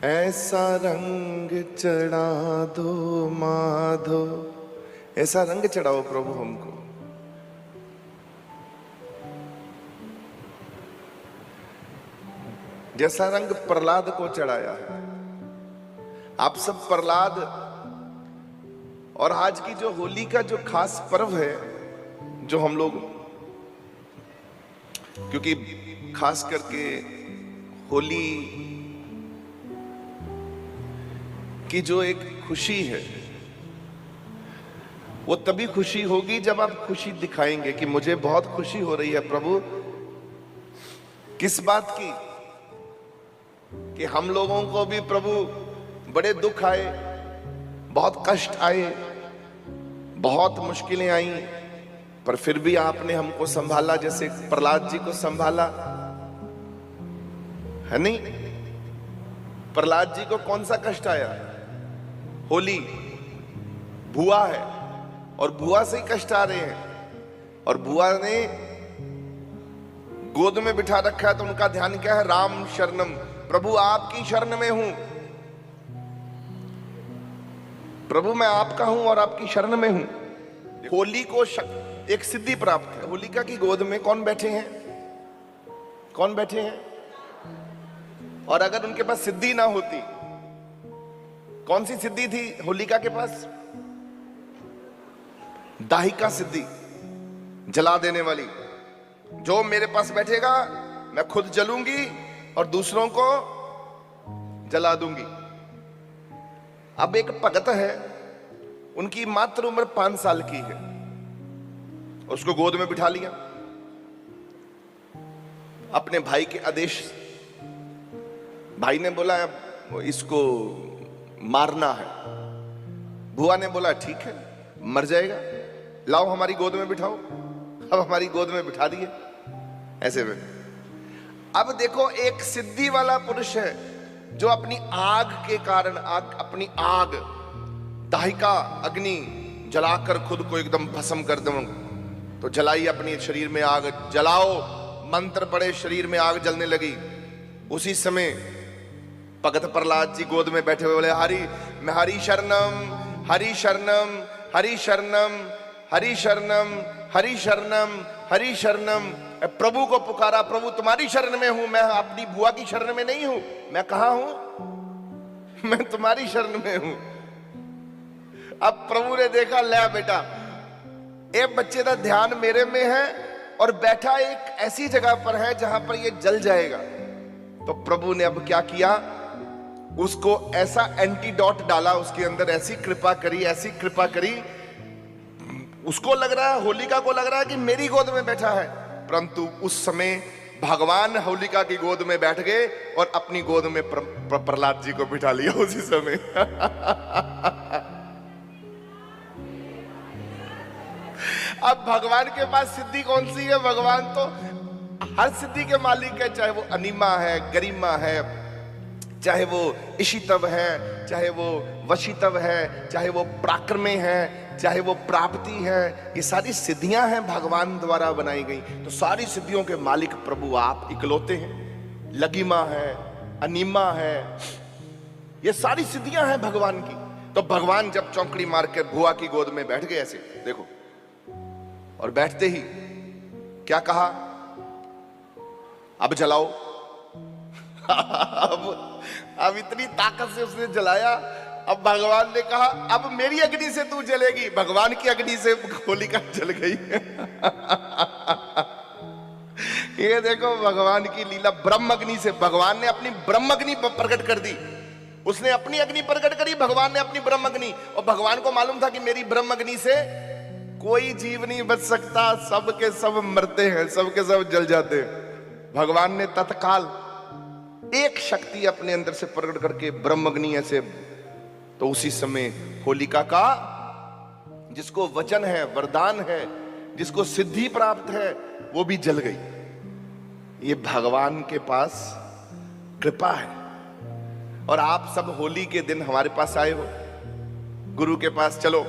ऐसा रंग चढ़ा दो माधो, ऐसा रंग चढ़ाओ प्रभु हमको। जैसा रंग प्रहलाद को चढ़ाया है। आप सब प्रहलाद और आज की जो होली का जो खास पर्व है, जो हम लोग, क्योंकि खास करके होली की जो एक खुशी है, वो तभी खुशी होगी जब आप खुशी दिखाएंगे कि मुझे बहुत खुशी हो रही है प्रभु। किस बात की? कि हम लोगों को भी प्रभु बड़े दुख आए, बहुत कष्ट आए, बहुत मुश्किलें आई, पर फिर भी आपने हमको संभाला, जैसे प्रहलाद जी को संभाला है। नहीं, प्रहलाद जी को कौन सा कष्ट आया? होली, बुआ है और बुआ से ही कष्ट आ रहे हैं, और बुआ ने गोद में बिठा रखा है, तो उनका ध्यान क्या है? राम शरणम, प्रभु आपकी शरण में हूं, प्रभु मैं आपका हूं और आपकी शरण में हूं। होली को एक सिद्धि प्राप्त है। होलिका की गोद में कौन बैठे हैं? कौन बैठे हैं? और अगर उनके पास सिद्धि ना होती, कौन सी सिद्धि थी होलिका के पास? दाहिका सिद्धि, जला देने वाली। जो मेरे पास बैठेगा मैं खुद जलूंगी और दूसरों को जला दूंगी। अब एक भगत है, उनकी मात्र उम्र 5 साल की है, उसको गोद में बिठा लिया अपने भाई के आदेश। भाई ने बोला इसको मारना है। बुआ ने बोला ठीक है, मर जाएगा, लाओ हमारी गोद में बिठाओ। अब हमारी गोद में बिठा दिए ऐसे में। अब देखो, एक सिद्धि वाला पुरुष है जो अपनी आग के कारण, अपनी आग, दाहिका अग्नि जलाकर खुद को एकदम भस्म कर दूं, तो जलाई अपनी शरीर में आग, जलाओ मंत्र पड़े, शरीर में आग जलने लगी। उसी समय भगत प्रहलाद जी गोद में बैठे हुए बोले, मैं हरि शरणम, हरि शरणम, हरि शरणम, हरि शरणम, हरि शरणम, हरि शरणम। प्रभु को पुकारा, प्रभु तुम्हारी शरण में हूं, मैं अपनी बुआ की शरण में नहीं हूं। मैं कहां हूं? मैं तुम्हारी शरण में हूं। अब प्रभु ने देखा, ले बेटा, एक बच्चे का ध्यान मेरे में है और बैठा एक ऐसी जगह पर है जहां पर ये जल जाएगा। तो प्रभु ने अब क्या किया? उसको ऐसा एंटीडोट डाला उसके अंदर, ऐसी कृपा करी, ऐसी कृपा करी। उसको लग रहा है, होलिका को लग रहा है कि मेरी गोद में बैठा है, परंतु उस समय भगवान होलिका की गोद में बैठ गए और अपनी गोद में प्रहलाद जी को बिठा लिया उसी समय। अब भगवान के पास सिद्धि कौन सी है? भगवान तो हर सिद्धि के मालिक है, चाहे वो अनिमा है, गरिमा है, चाहे वो इशितव है, चाहे वो वशितव है, चाहे वो पराक्रमे है, चाहे वो प्राप्ति है। ये सारी सिद्धियां हैं भगवान द्वारा बनाई गई। तो सारी सिद्धियों के मालिक प्रभु आप इकलौते हैं। लगिमा है, अनिमा है, ये सारी सिद्धियां हैं भगवान की। तो भगवान जब चौंकड़ी मार के बुआ की गोद में बैठ गए ऐसे, देखो, और बैठते ही क्या कहा? अब जलाओ। अब इतनी ताकत से उसने जलाया। अब भगवान ने कहा, अब मेरी अग्नि से तू जलेगी। भगवान की अग्नि से होलिका जल गई। ये देखो भगवान की लीला, ब्रह्म अग्नि से। भगवान ने अपनी ब्रह्म अग्नि प्रकट कर दी। उसने अपनी अग्नि प्रकट करी, भगवान ने अपनी ब्रह्म अग्नि। और भगवान को मालूम था कि मेरी ब्रह्म अग्नि से कोई जीव नहीं बच सकता, सब के सब मरते हैं, सब के सब जल जाते हैं। भगवान ने तत्काल एक शक्ति अपने अंदर से प्रकट करके ब्रह्म अग्नि ऐसे, तो उसी समय होलिका का, जिसको वचन है, वरदान है, जिसको सिद्धि प्राप्त है, वो भी जल गई। ये भगवान के पास कृपा है। और आप सब होली के दिन हमारे पास आए हो, गुरु के पास चलो,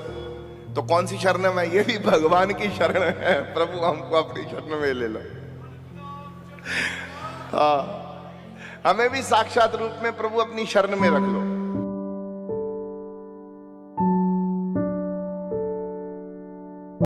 तो कौन सी शरण में? ये भी भगवान की शरण है। प्रभु हमको अपनी शरण में ले लो। हाँ, हमें भी साक्षात रूप में प्रभु अपनी शरण में रख लो।